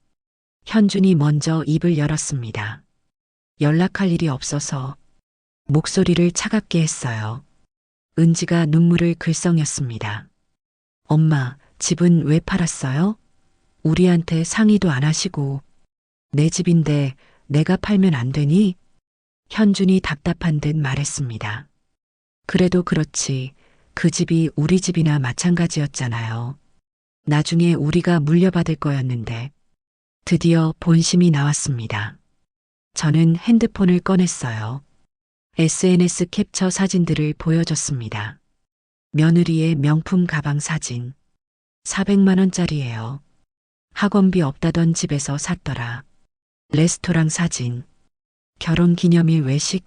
현준이 먼저 입을 열었습니다. 연락할 일이 없어서. 목소리를 차갑게 했어요. 은지가 눈물을 글썽였습니다. 엄마, 집은 왜 팔았어요? 우리한테 상의도 안 하시고. 내 집인데 내가 팔면 안 되니? 현준이 답답한 듯 말했습니다. 그래도 그렇지. 그 집이 우리 집이나 마찬가지였잖아요. 나중에 우리가 물려받을 거였는데. 드디어 본심이 나왔습니다. 저는 핸드폰을 꺼냈어요. SNS 캡처 사진들을 보여줬습니다. 며느리의 명품 가방 사진. 400만 원짜리예요. 학원비 없다던 집에서 샀더라. 레스토랑 사진. 결혼 기념일 외식.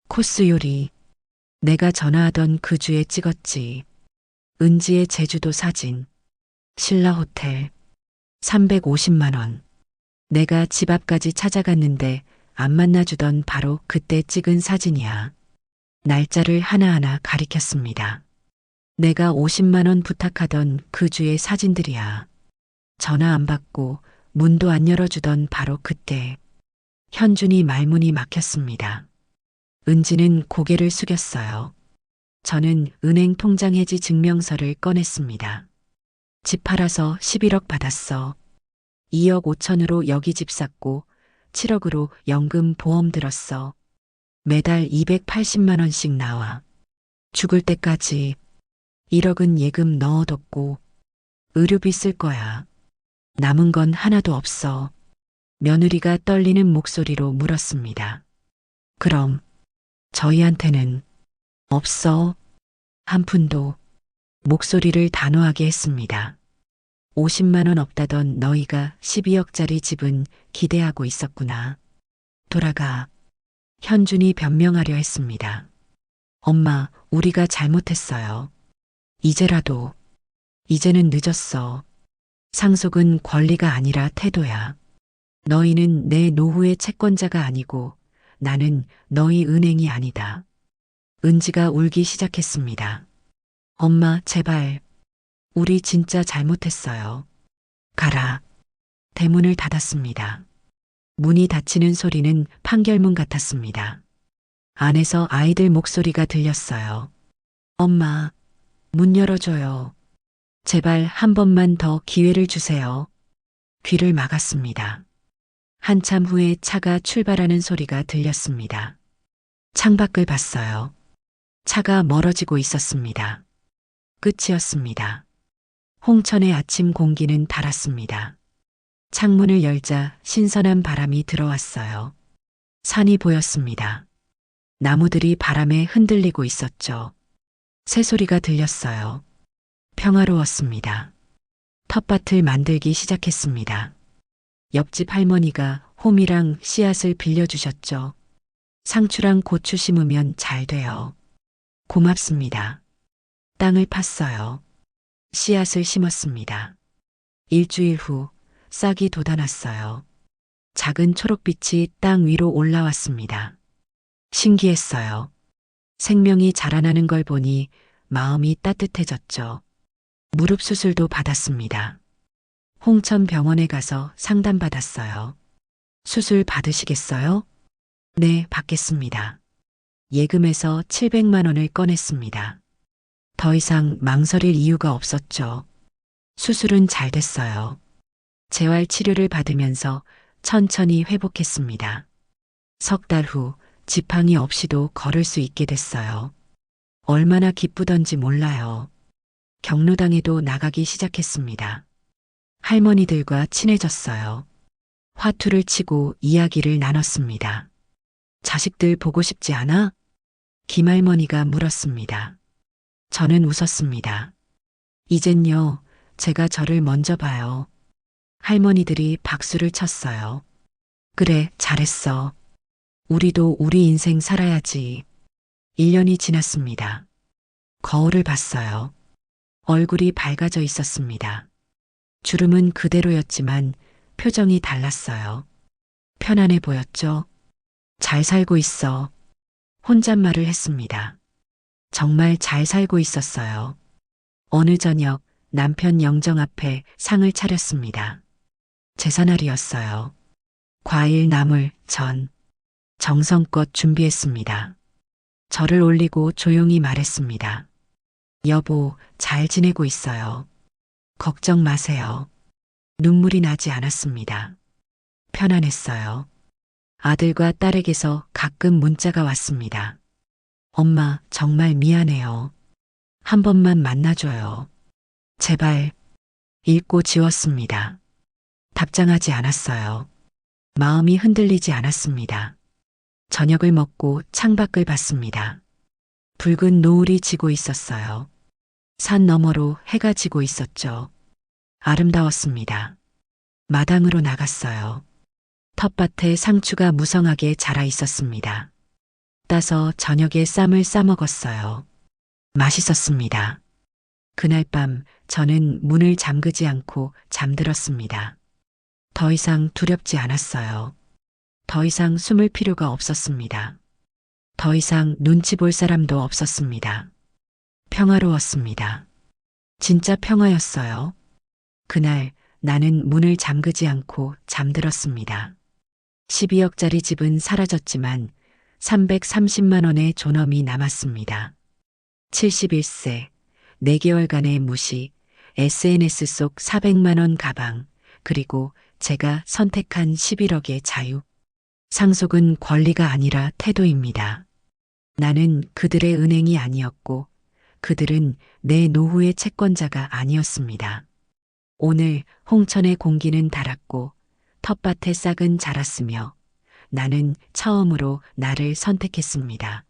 코스 요리. 내가 전화하던 그 주에 찍었지. 은지의 제주도 사진. 신라 호텔. 350만 원. 내가 집 앞까지 찾아갔는데 안 만나주던 바로 그때 찍은 사진이야. 날짜를 하나하나 가리켰습니다. 내가 50만 원 부탁하던 그 주의 사진들이야. 전화 안 받고 문도 안 열어주던 바로 그때. 현준이 말문이 막혔습니다. 은지는 고개를 숙였어요. 저는 은행 통장 해지 증명서를 꺼냈습니다. 집 팔아서 11억 받았어. 2억 5천으로 여기 집 샀고 7억으로 연금 보험 들었어. 매달 280만 원씩 나와. 죽을 때까지 1억은 예금 넣어뒀고 의료비 쓸 거야. 남은 건 하나도 없어. 며느리가 떨리는 목소리로 물었습니다. 그럼 저희한테는 없어. 한 푼도. 목소리를 단호하게 했습니다. 50만 원 없다던 너희가 12억짜리 집은 기대하고 있었구나. 돌아가. 현준이 변명하려 했습니다. 엄마, 우리가 잘못했어요. 이제라도. 이제는 늦었어. 상속은 권리가 아니라 태도야. 너희는 내 노후의 채권자가 아니고 나는 너희 은행이 아니다. 은지가 울기 시작했습니다. 엄마, 제발. 우리 진짜 잘못했어요. 가라. 대문을 닫았습니다. 문이 닫히는 소리는 판결문 같았습니다. 안에서 아이들 목소리가 들렸어요. 엄마, 문 열어줘요. 제발 한 번만 더 기회를 주세요. 귀를 막았습니다. 한참 후에 차가 출발하는 소리가 들렸습니다. 창밖을 봤어요. 차가 멀어지고 있었습니다. 끝이었습니다. 홍천의 아침 공기는 달았습니다. 창문을 열자 신선한 바람이 들어왔어요. 산이 보였습니다. 나무들이 바람에 흔들리고 있었죠. 새소리가 들렸어요. 평화로웠습니다. 텃밭을 만들기 시작했습니다. 옆집 할머니가 홈이랑 씨앗을 빌려주셨죠. 상추랑 고추 심으면 잘 돼요. 고맙습니다. 땅을 팠어요. 씨앗을 심었습니다. 일주일 후 싹이 돋아났어요. 작은 초록빛이 땅 위로 올라왔습니다. 신기했어요. 생명이 자라나는 걸 보니 마음이 따뜻해졌죠. 무릎 수술도 받았습니다. 홍천 병원에 가서 상담받았어요. 수술 받으시겠어요? 네, 받겠습니다. 예금에서 700만 원을 꺼냈습니다. 더 이상 망설일 이유가 없었죠. 수술은 잘 됐어요. 재활 치료를 받으면서 천천히 회복했습니다. 석 달 후 지팡이 없이도 걸을 수 있게 됐어요. 얼마나 기쁘던지 몰라요. 경로당에도 나가기 시작했습니다. 할머니들과 친해졌어요. 화투를 치고 이야기를 나눴습니다. 자식들 보고 싶지 않아? 김할머니가 물었습니다. 저는 웃었습니다. 이젠요, 제가 저를 먼저 봐요. 할머니들이 박수를 쳤어요. 그래, 잘했어. 우리도 우리 인생 살아야지. 1년이 지났습니다. 거울을 봤어요. 얼굴이 밝아져 있었습니다. 주름은 그대로였지만 표정이 달랐어요. 편안해 보였죠? 잘 살고 있어. 혼잣말을 했습니다. 정말 잘 살고 있었어요. 어느 저녁 남편 영정 앞에 상을 차렸습니다. 제사날이었어요. 과일, 나물, 전. 정성껏 준비했습니다. 저를 올리고 조용히 말했습니다. 여보, 잘 지내고 있어요. 걱정 마세요. 눈물이 나지 않았습니다. 편안했어요. 아들과 딸에게서 가끔 문자가 왔습니다. 엄마, 정말 미안해요. 한 번만 만나줘요. 제발. 읽고 지웠습니다. 답장하지 않았어요. 마음이 흔들리지 않았습니다. 저녁을 먹고 창밖을 봤습니다. 붉은 노을이 지고 있었어요. 산 너머로 해가 지고 있었죠. 아름다웠습니다. 마당으로 나갔어요. 텃밭에 상추가 무성하게 자라 있었습니다. 따서 저녁에 쌈을 싸먹었어요. 맛있었습니다. 그날 밤 저는 문을 잠그지 않고 잠들었습니다. 더 이상 두렵지 않았어요. 더 이상 숨을 필요가 없었습니다. 더 이상 눈치 볼 사람도 없었습니다. 평화로웠습니다. 진짜 평화였어요. 그날 나는 문을 잠그지 않고 잠들었습니다. 12억짜리 집은 사라졌지만 330만 원의 존엄이 남았습니다. 71세, 4개월간의 무시, SNS 속 400만 원 가방, 그리고 제가 선택한 11억의 자유. 상속은 권리가 아니라 태도입니다. 나는 그들의 은행이 아니었고, 그들은 내 노후의 채권자가 아니었습니다. 오늘 홍천의 공기는 달았고, 텃밭의 싹은 자랐으며, 나는 처음으로 나를 선택했습니다.